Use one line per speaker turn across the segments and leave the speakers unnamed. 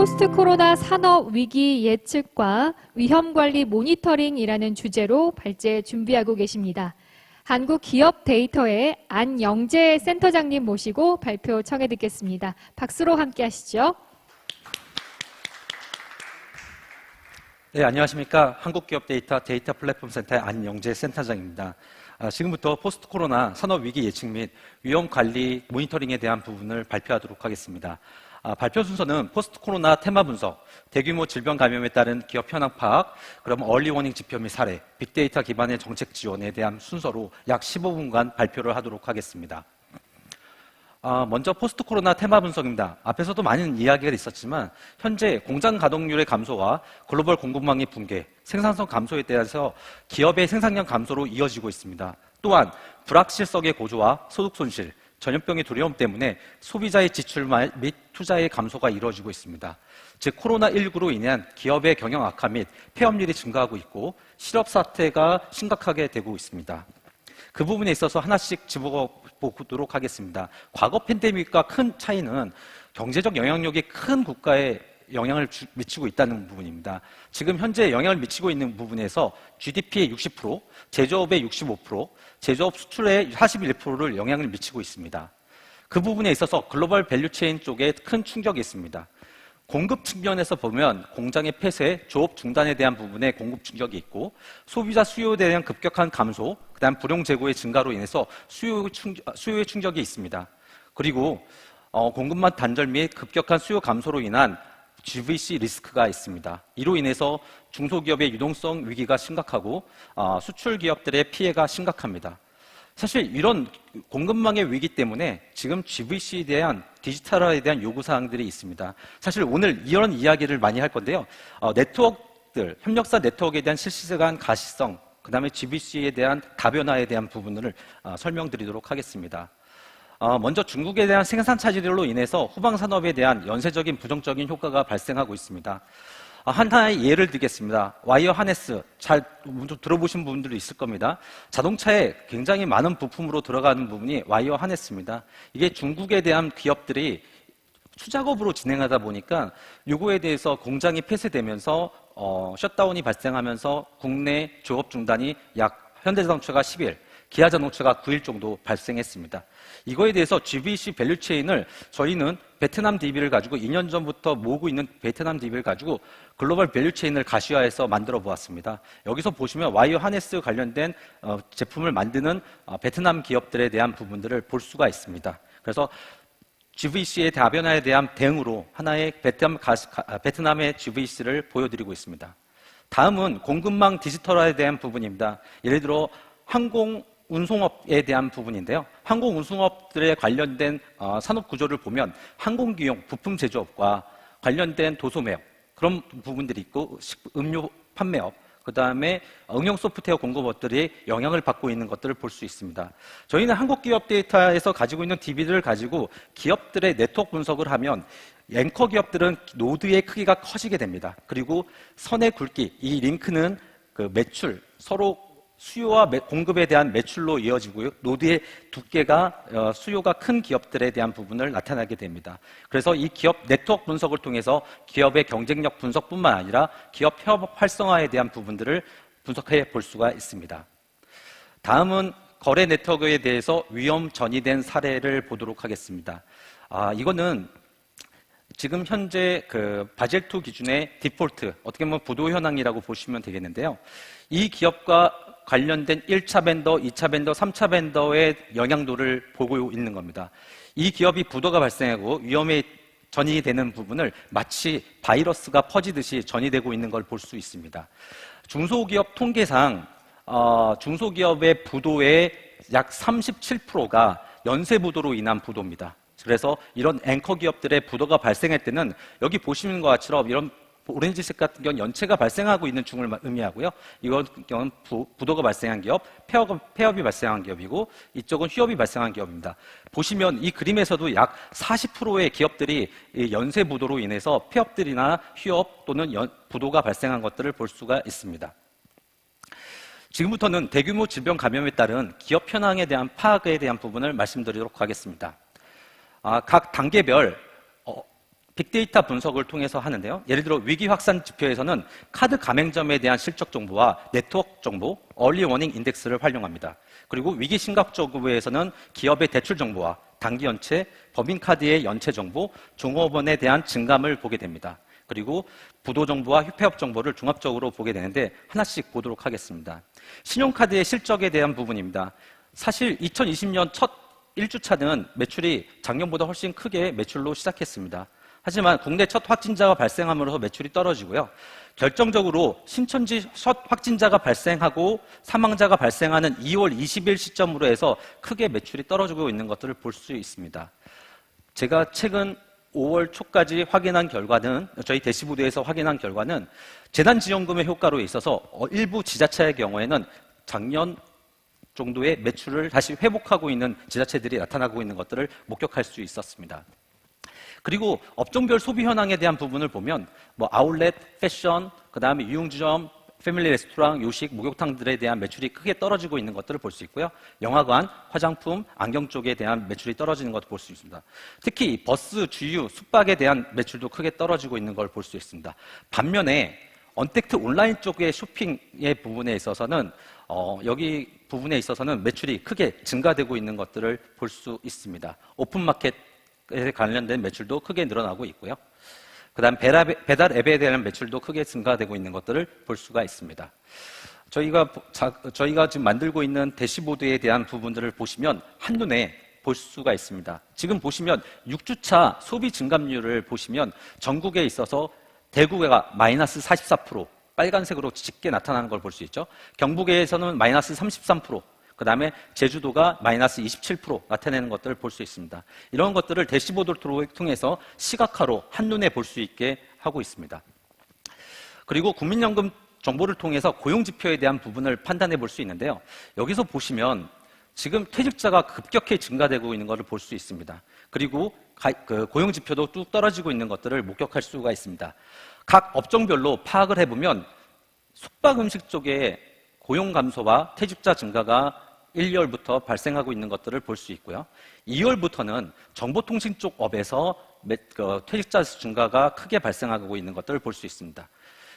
포스트 코로나 산업 위기 예측과 위험 관리 모니터링이라는 주제로 발제 준비하고 계십니다. 한국 기업 데이터의 안영재 센터장님 모시고 발표 청해 듣겠습니다. 박수로 함께 하시죠.
네, 안녕하십니까. 한국기업데이터 데이터 플랫폼 센터의 안영재 센터장입니다. 지금부터 포스트 코로나 산업 위기 예측 및 위험 관리 모니터링에 대한 부분을 발표하도록 하겠습니다. 발표 순서는 포스트 코로나 테마 분석, 대규모 질병 감염에 따른 기업 현황 파악, 그럼 얼리 워닝 지표 및 사례, 빅데이터 기반의 정책 지원에 대한 순서로 약 15분간 발표를 하도록 하겠습니다. 먼저 포스트 코로나 테마 분석입니다. 앞에서도 많은 이야기가 있었지만 현재 공장 가동률의 감소와 글로벌 공급망의 붕괴, 생산성 감소에 대해서 기업의 생산량 감소로 이어지고 있습니다. 또한 불확실성의 고조와 소득 손실, 전염병의 두려움 때문에 소비자의 지출 및 투자의 감소가 이루어지고 있습니다. 즉 코로나19로 인한 기업의 경영 악화 및 폐업률이 증가하고 있고 실업 사태가 심각하게 되고 있습니다. 그 부분에 있어서 하나씩 짚어보도록 하겠습니다. 과거 팬데믹과 큰 차이는 경제적 영향력이 큰 국가에 영향을 미치고 있다는 부분입니다. 지금 현재 영향을 미치고 있는 부분에서 GDP의 60%, 제조업의 65%, 제조업 수출의 41%를 영향을 미치고 있습니다. 그 부분에 있어서 글로벌 밸류체인 쪽에 큰 충격이 있습니다. 공급 측면에서 보면 공장의 폐쇄, 조업 중단에 대한 부분에 공급 충격이 있고 소비자 수요에 대한 급격한 감소, 그다음 불용 재고의 증가로 인해서 수요의 충격이 있습니다. 그리고 공급망 단절 및 급격한 수요 감소로 인한 GVC 리스크가 있습니다. 이로 인해서 중소기업의 유동성 위기가 심각하고 수출 기업들의 피해가 심각합니다. 사실 이런 공급망의 위기 때문에 지금 GVC에 대한 디지털화에 대한 요구사항들이 있습니다. 사실 오늘 이런 이야기를 많이 할 건데요. 네트워크들, 협력사 네트워크에 대한 실시간 가시성, 그 다음에 GVC에 대한 다변화에 대한 부분을 설명드리도록 하겠습니다. 먼저 중국에 대한 생산 차질로 인해서 후방산업에 대한 연쇄적인 부정적인 효과가 발생하고 있습니다. 하나의 예를 들겠습니다. 와이어 하네스, 잘 들어보신 분들도 있을 겁니다. 자동차에 굉장히 많은 부품으로 들어가는 부분이 와이어 하네스입니다. 이게 중국에 대한 기업들이 수작업으로 진행하다 보니까 요거에 대해서 공장이 폐쇄되면서 셧다운이 발생하면서 국내 조업 중단이 약 현대자동차가 10일, 기아자동차가 9일 정도 발생했습니다. 이거에 대해서 GVC 밸류체인을 저희는 베트남 DB를 가지고 2년 전부터 모으고 있는 베트남 DB를 가지고 글로벌 밸류체인을 가시화해서 만들어 보았습니다. 여기서 보시면 와이어 하네스 관련된 제품을 만드는 베트남 기업들에 대한 부분들을 볼 수가 있습니다. 그래서 GVC의 다변화에 대한 대응으로 하나의 베트남의 GVC를 보여드리고 있습니다. 다음은 공급망 디지털화에 대한 부분입니다. 예를 들어 운송업에 대한 부분인데요. 항공운송업들에 관련된 산업 구조를 보면 항공기용, 부품 제조업과 관련된 도소매업 그런 부분들이 있고 음료 판매업, 그 다음에 응용 소프트웨어 공급업들이 영향을 받고 있는 것들을 볼 수 있습니다. 저희는 한국기업 데이터에서 가지고 있는 DB들을 가지고 기업들의 네트워크 분석을 하면 앵커 기업들은 노드의 크기가 커지게 됩니다. 그리고 선의 굵기, 이 링크는 그 매출, 서로 수요와 공급에 대한 매출로 이어지고요. 노드의 두께가 수요가 큰 기업들에 대한 부분을 나타나게 됩니다. 그래서 이 기업 네트워크 분석을 통해서 기업의 경쟁력 분석뿐만 아니라 기업 협업 활성화에 대한 부분들을 분석해 볼 수가 있습니다. 다음은 거래 네트워크에 대해서 위험 전이된 사례를 보도록 하겠습니다. 이거는 지금 현재 그 바젤2 기준의 디폴트, 어떻게 보면 부도 현황이라고 보시면 되겠는데요. 이 기업과 관련된 1차 벤더, 2차 벤더, 3차 벤더의 영향도를 보고 있는 겁니다. 이 기업이 부도가 발생하고 위험에 전이 되는 부분을 마치 바이러스가 퍼지듯이 전이되고 있는 걸 볼 수 있습니다. 중소기업 통계상 중소기업의 부도의 약 37%가 연쇄부도로 인한 부도입니다. 그래서 이런 앵커 기업들의 부도가 발생할 때는 여기 보시는 것처럼 이런 오렌지색 같은 경우는 연체가 발생하고 있는 중을 의미하고요. 이건 부도가 발생한 기업, 폐업이 발생한 기업이고 이쪽은 휴업이 발생한 기업입니다. 보시면 이 그림에서도 약 40%의 기업들이 연쇄 부도로 인해서 폐업들이나 휴업 또는 부도가 발생한 것들을 볼 수가 있습니다. 지금부터는 대규모 질병 감염에 따른 기업 현황에 대한 파악에 대한 부분을 말씀드리도록 하겠습니다. 각 단계별 빅데이터 분석을 통해서 하는데요. 예를 들어 위기 확산 지표에서는 카드 가맹점에 대한 실적 정보와 네트워크 정보, 얼리 워닝 인덱스를 활용합니다. 그리고 위기 심각 정보에서는 기업의 대출 정보와 단기 연체, 법인카드의 연체 정보, 종업원에 대한 증감을 보게 됩니다. 그리고 부도 정보와 휴폐업 정보를 종합적으로 보게 되는데 하나씩 보도록 하겠습니다. 신용카드의 실적에 대한 부분입니다. 사실 2020년 첫 1주차는 매출이 작년보다 훨씬 크게 매출로 시작했습니다. 하지만 국내 첫 확진자가 발생함으로써 매출이 떨어지고요. 결정적으로 신천지 첫 확진자가 발생하고 사망자가 발생하는 2월 20일 시점으로 해서 크게 매출이 떨어지고 있는 것들을 볼 수 있습니다. 제가 최근 5월 초까지 확인한 결과는, 저희 대시보드에서 확인한 결과는 재난지원금의 효과로 있어서 일부 지자체의 경우에는 작년 정도의 매출을 다시 회복하고 있는 지자체들이 나타나고 있는 것들을 목격할 수 있었습니다. 그리고 업종별 소비 현황에 대한 부분을 보면 아울렛, 패션, 그다음에 유흥주점, 패밀리 레스토랑, 요식, 목욕탕들에 대한 매출이 크게 떨어지고 있는 것들을 볼 수 있고요. 영화관, 화장품, 안경 쪽에 대한 매출이 떨어지는 것도 볼 수 있습니다. 특히 버스, 주유, 숙박에 대한 매출도 크게 떨어지고 있는 걸 볼 수 있습니다. 반면에 언택트 온라인 쪽의 쇼핑의 부분에 있어서는 여기 부분에 있어서는 매출이 크게 증가되고 있는 것들을 볼 수 있습니다. 오픈마켓에 관련된 매출도 크게 늘어나고 있고요. 그다음 배달 앱에 대한 매출도 크게 증가되고 있는 것들을 볼 수가 있습니다. 저희가 지금 만들고 있는 대시보드에 대한 부분들을 보시면 한눈에 볼 수가 있습니다. 지금 보시면 6주차 소비 증감률을 보시면 전국에 있어서 대구가 마이너스 44%, 빨간색으로 짙게 나타나는 걸 볼 수 있죠. 경북에서는 마이너스 33%, 그 다음에 제주도가 마이너스 27% 나타내는 것들을 볼 수 있습니다. 이런 것들을 대시보드를 통해서 시각화로 한눈에 볼 수 있게 하고 있습니다. 그리고 국민연금 정보를 통해서 고용지표에 대한 부분을 판단해 볼 수 있는데요. 여기서 보시면 지금 퇴직자가 급격히 증가되고 있는 것을 볼 수 있습니다. 그리고 고용지표도 뚝 떨어지고 있는 것들을 목격할 수가 있습니다. 각 업종별로 파악을 해보면 숙박음식 쪽에 고용 감소와 퇴직자 증가가 1월부터 발생하고 있는 것들을 볼 수 있고요. 2월부터는 정보통신 쪽 업에서 퇴직자 증가가 크게 발생하고 있는 것들을 볼 수 있습니다.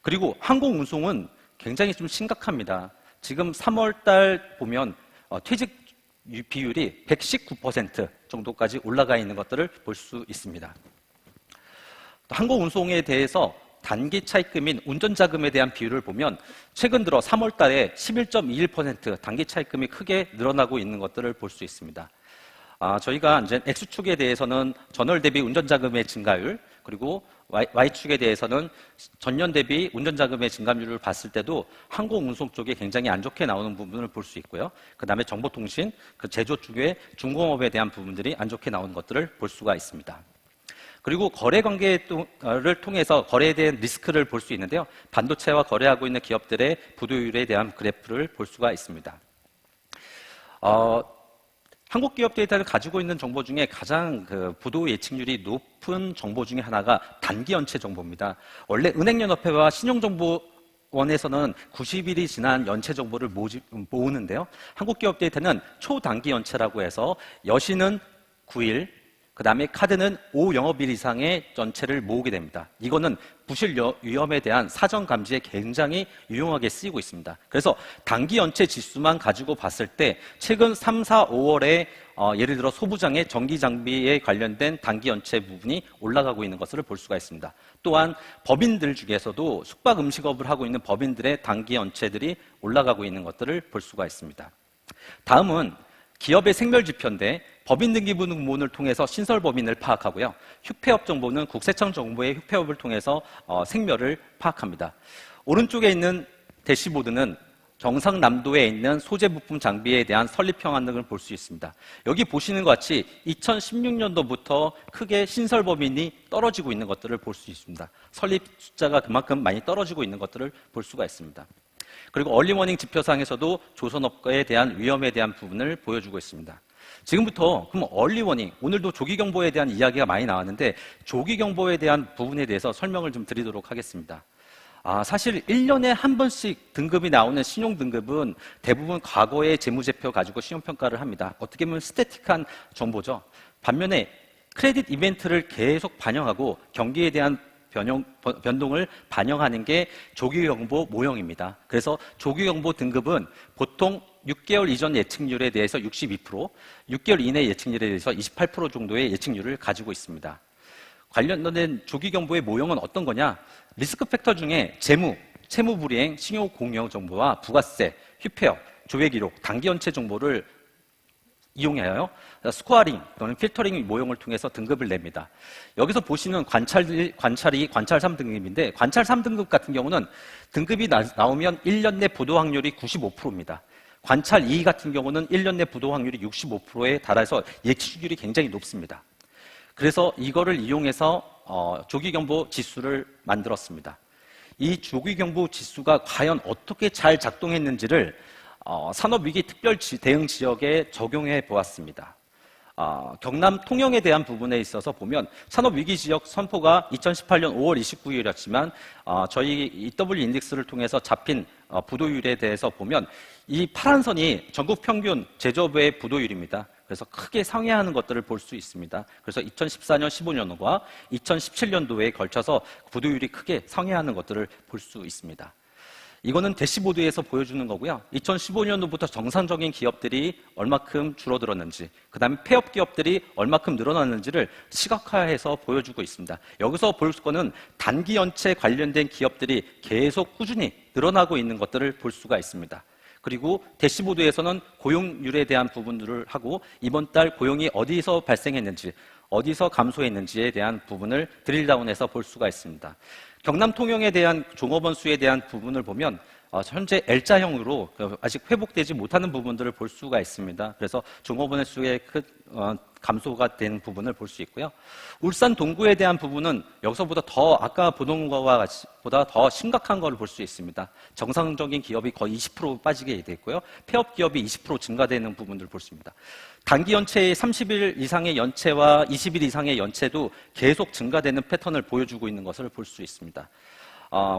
그리고 항공운송은 굉장히 좀 심각합니다. 지금 3월 달 보면 퇴직 비율이 119% 정도까지 올라가 있는 것들을 볼 수 있습니다. 항공운송에 대해서 단기 차입금인 운전자금에 대한 비율을 보면 최근 들어 3월 달에 11.21% 단기 차입금이 크게 늘어나고 있는 것들을 볼 수 있습니다. 저희가 이제 X축에 대해서는 전월 대비 운전자금의 증가율, 그리고 Y축에 대해서는 전년 대비 운전자금의 증가율을 봤을 때도 항공운송 쪽에 굉장히 안 좋게 나오는 부분을 볼 수 있고요. 그 다음에 정보통신, 제조 쪽의 중공업에 대한 부분들이 안 좋게 나오는 것들을 볼 수가 있습니다. 그리고 거래 관계를 통해서 거래에 대한 리스크를 볼 수 있는데요. 반도체와 거래하고 있는 기업들의 부도율에 대한 그래프를 볼 수가 있습니다. 한국 기업 데이터를 가지고 있는 정보 중에 가장 부도 예측률이 높은 정보 중에 하나가 단기 연체 정보입니다. 원래 은행연합회와 신용정보원에서는 90일이 지난 연체 정보를 모으는데요. 한국 기업 데이터는 초단기 연체라고 해서 여신은 9일, 그 다음에 카드는 5영업일 이상의 연체를 모으게 됩니다. 이거는 부실 위험에 대한 사전 감지에 굉장히 유용하게 쓰이고 있습니다. 그래서 단기 연체 지수만 가지고 봤을 때 최근 3, 4, 5월에 예를 들어 소부장의 전기 장비에 관련된 단기 연체 부분이 올라가고 있는 것을 볼 수가 있습니다. 또한 법인들 중에서도 숙박 음식업을 하고 있는 법인들의 단기 연체들이 올라가고 있는 것들을 볼 수가 있습니다. 다음은 기업의 생멸 지표인데 법인 등기부등본을 통해서 신설 법인을 파악하고요. 휴폐업 정보는 국세청 정보의 휴폐업을 통해서 생멸을 파악합니다. 오른쪽에 있는 대시보드는 경상남도에 있는 소재 부품 장비에 대한 설립 현황 등을 볼 수 있습니다. 여기 보시는 것 같이 2016년도부터 크게 신설 법인이 떨어지고 있는 것들을 볼 수 있습니다. 설립 숫자가 그만큼 많이 떨어지고 있는 것들을 볼 수가 있습니다. 그리고 얼리워닝 지표상에서도 조선업계에 대한 위험에 대한 부분을 보여주고 있습니다. 지금부터 그럼 얼리워닝, 오늘도 조기경보에 대한 이야기가 많이 나왔는데 조기경보에 대한 부분에 대해서 설명을 좀 드리도록 하겠습니다. 사실 1년에 한 번씩 등급이 나오는 신용등급은 대부분 과거의 재무제표 가지고 신용평가를 합니다. 어떻게 보면 스태틱한 정보죠. 반면에 크레딧 이벤트를 계속 반영하고 경기에 대한 변동을 반영하는 게 조기경보 모형입니다. 그래서 조기경보 등급은 보통 6개월 이전 예측률에 대해서 62%, 6개월 이내 예측률에 대해서 28% 정도의 예측률을 가지고 있습니다. 관련된 조기경보의 모형은 어떤 거냐? 리스크 팩터 중에 재무, 채무불이행, 신용공여 정보와 부가세, 휴폐업, 조회기록, 단기연체 정보를 이용하여 스코어링 또는 필터링 모형을 통해서 등급을 냅니다. 여기서 보시는 관찰이 관찰 3등급인데 관찰 3등급 같은 경우는 등급이 나오면 1년 내 부도 확률이 95%입니다. 관찰 2 같은 경우는 1년 내 부도 확률이 65%에 달해서 예측률이 굉장히 높습니다. 그래서 이거를 이용해서 조기경보 지수를 만들었습니다. 이 조기경보 지수가 과연 어떻게 잘 작동했는지를 산업위기 특별 대응 지역에 적용해 보았습니다. 경남 통영에 대한 부분에 있어서 보면 산업위기 지역 선포가 2018년 5월 29일이었지만 저희 EW 인덱스를 통해서 잡힌 부도율에 대해서 보면 이 파란 선이 전국 평균 제조업의 부도율입니다. 그래서 크게 상회하는 것들을 볼 수 있습니다. 그래서 2014년, 15년과 2017년도에 걸쳐서 부도율이 크게 상회하는 것들을 볼 수 있습니다. 이거는 대시보드에서 보여주는 거고요. 2015년도부터 정상적인 기업들이 얼마큼 줄어들었는지, 그 다음에 폐업 기업들이 얼마큼 늘어났는지를 시각화해서 보여주고 있습니다. 여기서 볼 거는 단기 연체 관련된 기업들이 계속 꾸준히 늘어나고 있는 것들을 볼 수가 있습니다. 그리고 대시보드에서는 고용률에 대한 부분들을 하고 이번 달 고용이 어디서 발생했는지, 어디서 감소했는지에 대한 부분을 드릴다운해서 볼 수가 있습니다. 경남 통영에 대한 종업원 수에 대한 부분을 보면 현재 L자형으로 아직 회복되지 못하는 부분들을 볼 수가 있습니다. 그래서 종업원의 수에 큰 감소가 되는 부분을 볼 수 있고요. 울산 동구에 대한 부분은 여기서보다 더 아까 보던 것과 보다 더 심각한 것을 볼 수 있습니다. 정상적인 기업이 거의 20% 빠지게 됐고요. 폐업 기업이 20% 증가되는 부분들을 볼 수 있습니다. 단기 연체의 30일 이상의 연체와 20일 이상의 연체도 계속 증가되는 패턴을 보여주고 있는 것을 볼 수 있습니다.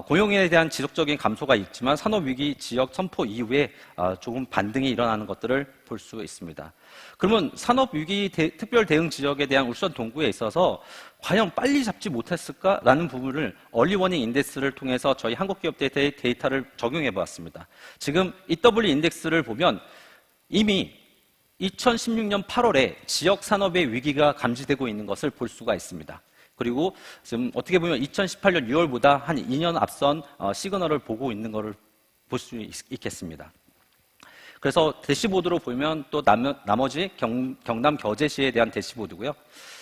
고용에 대한 지속적인 감소가 있지만 산업위기 지역 선포 이후에 조금 반등이 일어나는 것들을 볼 수 있습니다. 그러면 산업위기 특별 대응 지역에 대한 울산 동구에 있어서 과연 빨리 잡지 못했을까라는 부분을 얼리워닝 인덱스를 통해서 저희 한국기업 데이터를 적용해 보았습니다. 지금 EW 인덱스를 보면 이미 2016년 8월에 지역 산업의 위기가 감지되고 있는 것을 볼 수가 있습니다. 그리고 지금 어떻게 보면 2018년 6월보다 한 2년 앞선 시그널을 보고 있는 것을 볼 수 있겠습니다. 그래서 대시보드로 보면 또 나머지 경남 겨제시에 대한 대시보드고요.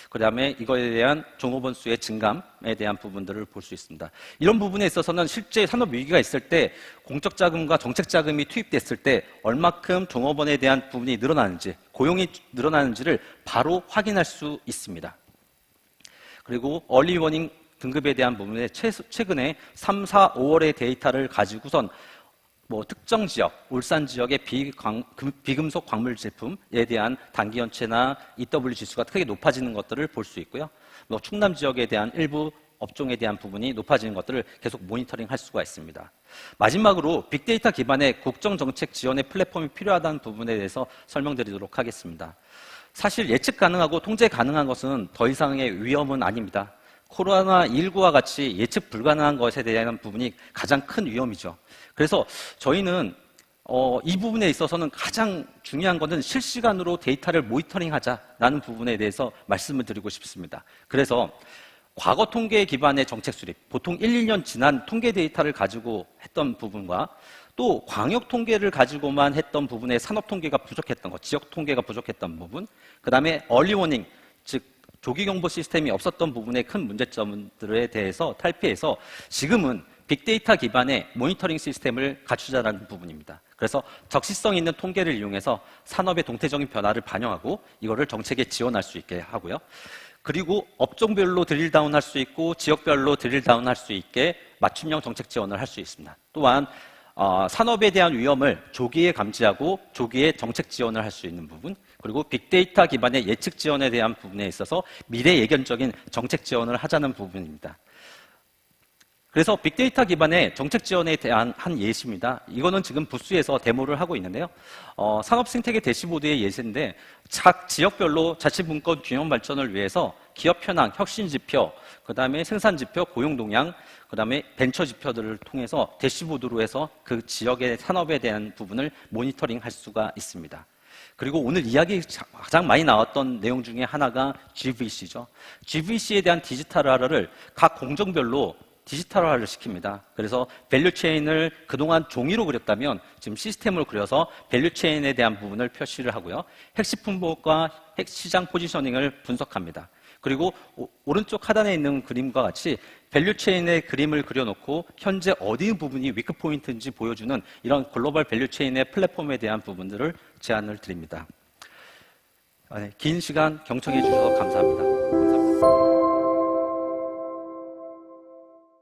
그 다음에 이거에 대한 종업원 수의 증감에 대한 부분들을 볼 수 있습니다. 이런 부분에 있어서는 실제 산업 위기가 있을 때 공적 자금과 정책 자금이 투입됐을 때 얼마큼 종업원에 대한 부분이 늘어나는지, 고용이 늘어나는지를 바로 확인할 수 있습니다. 그리고 얼리워닝 등급에 대한 부분에 최근에 3, 4, 5월의 데이터를 가지고선 특정 지역, 울산 지역의 비금속 광물 제품에 대한 단기 연체나 EW 지수가 크게 높아지는 것들을 볼 수 있고요. 충남 지역에 대한 일부 업종에 대한 부분이 높아지는 것들을 계속 모니터링 할 수가 있습니다. 마지막으로 빅데이터 기반의 국정정책 지원의 플랫폼이 필요하다는 부분에 대해서 설명드리도록 하겠습니다. 사실 예측 가능하고 통제 가능한 것은 더 이상의 위험은 아닙니다. 코로나19와 같이 예측 불가능한 것에 대한 부분이 가장 큰 위험이죠. 그래서 저희는 이 부분에 있어서는 가장 중요한 것은 실시간으로 데이터를 모니터링하자라는 부분에 대해서 말씀을 드리고 싶습니다. 그래서 과거 통계 기반의 정책 수립, 보통 1, 2년 지난 통계 데이터를 가지고 했던 부분과 또 광역 통계를 가지고만 했던 부분에 산업 통계가 부족했던 것, 지역 통계가 부족했던 부분, 그 다음에 얼리워닝, 즉 조기경보 시스템이 없었던 부분의 큰 문제점들에 대해서 탈피해서 지금은 빅데이터 기반의 모니터링 시스템을 갖추자라는 부분입니다. 그래서 적시성 있는 통계를 이용해서 산업의 동태적인 변화를 반영하고 이거를 정책에 지원할 수 있게 하고요. 그리고 업종별로 드릴다운 할 수 있고 지역별로 드릴다운 할 수 있게 맞춤형 정책 지원을 할 수 있습니다. 또한 산업에 대한 위험을 조기에 감지하고 조기에 정책 지원을 할 수 있는 부분, 그리고 빅데이터 기반의 예측 지원에 대한 부분에 있어서 미래 예견적인 정책 지원을 하자는 부분입니다. 그래서 빅데이터 기반의 정책 지원에 대한 한 예시입니다. 이거는 지금 부스에서 데모를 하고 있는데요. 산업 생태계 대시보드의 예시인데 지역별로 자치분권 균형 발전을 위해서 기업 현황, 혁신 지표, 그다음에 생산 지표, 고용 동향, 그다음에 벤처 지표들을 통해서 대시보드로 해서 그 지역의 산업에 대한 부분을 모니터링할 수가 있습니다. 그리고 오늘 이야기 가장 많이 나왔던 내용 중에 하나가 GVC죠. GVC에 대한 디지털화를 각 공정별로 디지털화를 시킵니다. 그래서 밸류체인을 그동안 종이로 그렸다면 지금 시스템으로 그려서 밸류체인에 대한 부분을 표시를 하고요. 핵식품목과 핵시장 포지셔닝을 분석합니다. 그리고 오른쪽 하단에 있는 그림과 같이 밸류체인의 그림을 그려놓고 현재 어디 부분이 위크포인트인지 보여주는 이런 글로벌 밸류체인의 플랫폼에 대한 부분들을 제안을 드립니다. 긴 시간 경청해 주셔서 감사합니다. 감사합니다.